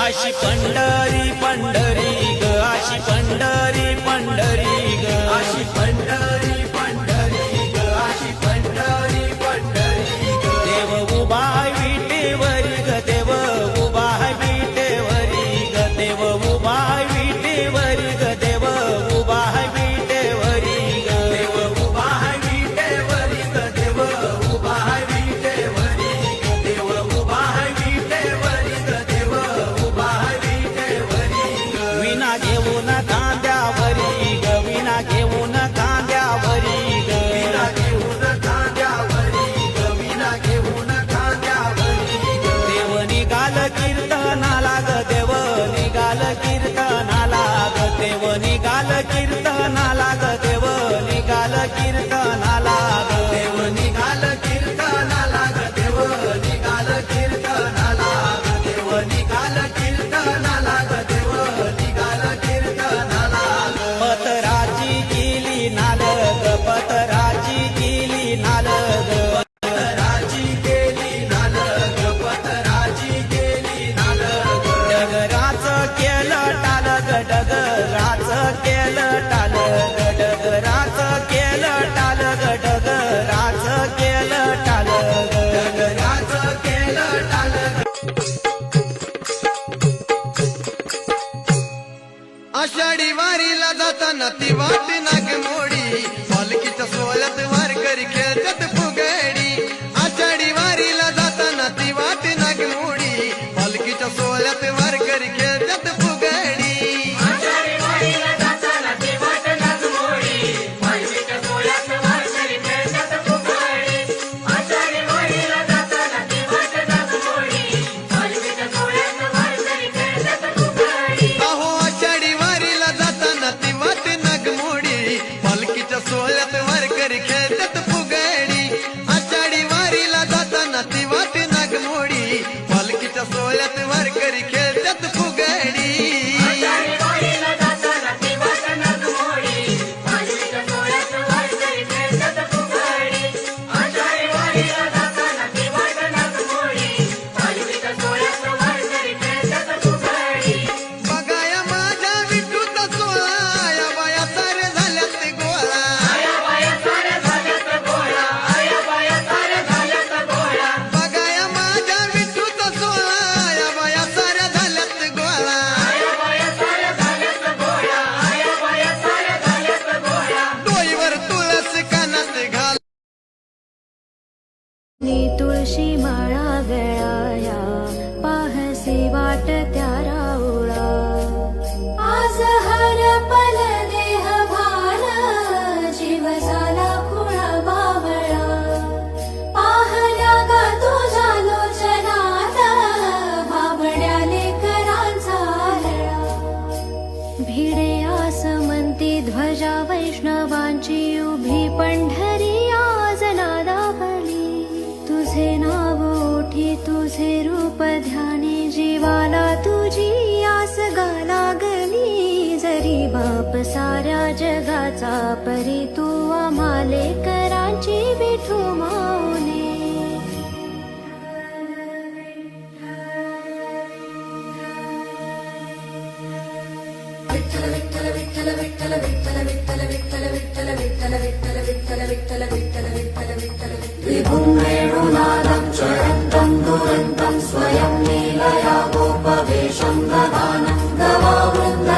आशी पंढरी पंढरी ग आशी पंढरी पंढरी ग आशी पंढरी पंढरी ग आशी पंढरी पंढरी ग देव उभा विटेवरी ग देव उभा विटेवरी ग देव उभा विटेवरी ग देव उभा विटेवरी ग देव उभा विटेवरी ग देव उभा विटेवरी ग देव उभा विटेवरी ग देव उभा विटेवरी ग विना घेऊन कांद्यावरी ग विना घेऊन कांद्यावरी ग विना घेऊन कांद्यावरी ग विना घेऊन कांद्यावरी ग देव निघाल कीर्तनाला ग देव निघाल कीर्तनाला ग देव निघाल कीर्तनाला ग देव निघाल कीर्तनाला ग देव निघाल कीर्तनाला ग देव निघाल कीर्तनाला ग देव निघाल कीर्तनाला ग देव निघाल कीर्तनाला ग पतराची केली नाल ग पतराची केली नाल ग पतराची केली नाल ग पतराची केली नाल ग डगराचं केलं टाल ग डगराचं केलं टाल ग डगराचं केलं टाल ग डगराचं केलं टाल ग डगराचं केलं टाल ग आषाढी वारीला जाताना ती वाट नाग मोडी पालखीच्या सोहळ्यात वारकरी खेळतात फुगडी आषाढी वारीला जाताना ती वाट नाग मोडी पालखीच्या सोहळ्यात वारकरी खेळतात फुगडी नागमोडी पालखीच्या सोहळ्यात वारकरी खेळतात फुगडी बघाया माझ्या विठूचा सोहळा या बाया सारे झाल्यात गोळा बघाया माझ्या विठूचा सोहळा या बाया साऱ्या झाल्यात गोळा डोईवर तुळस कानात घाल नी तुळशी माळा गळाया पाहसी वाट त्या राऊळा आज हरपल देह भान जीव झाला खुळा बावळा पाहल्या गा तुझ्या लोचनात बाबड्या लेकरांचा आलळा भिडे आसमंती ध्वजा वैष्णवांची उभी पंढरी आज नादावली तुझे नाव ओठी तुझे रूप ध्यानी जीवाला तुझी आस गा लागली जरी बाप साऱ्या जगाचा परी तू आम्हाले करांची विठू माऊली विभुं वेणुनादं चरन्तं दुरन्तं स्वयं लीलया गोपवेशं ददानं गवावृन्दकानन्दलं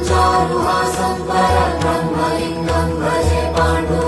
चारुहासं परब्रह्मलिङ्गं भजे पाण्डु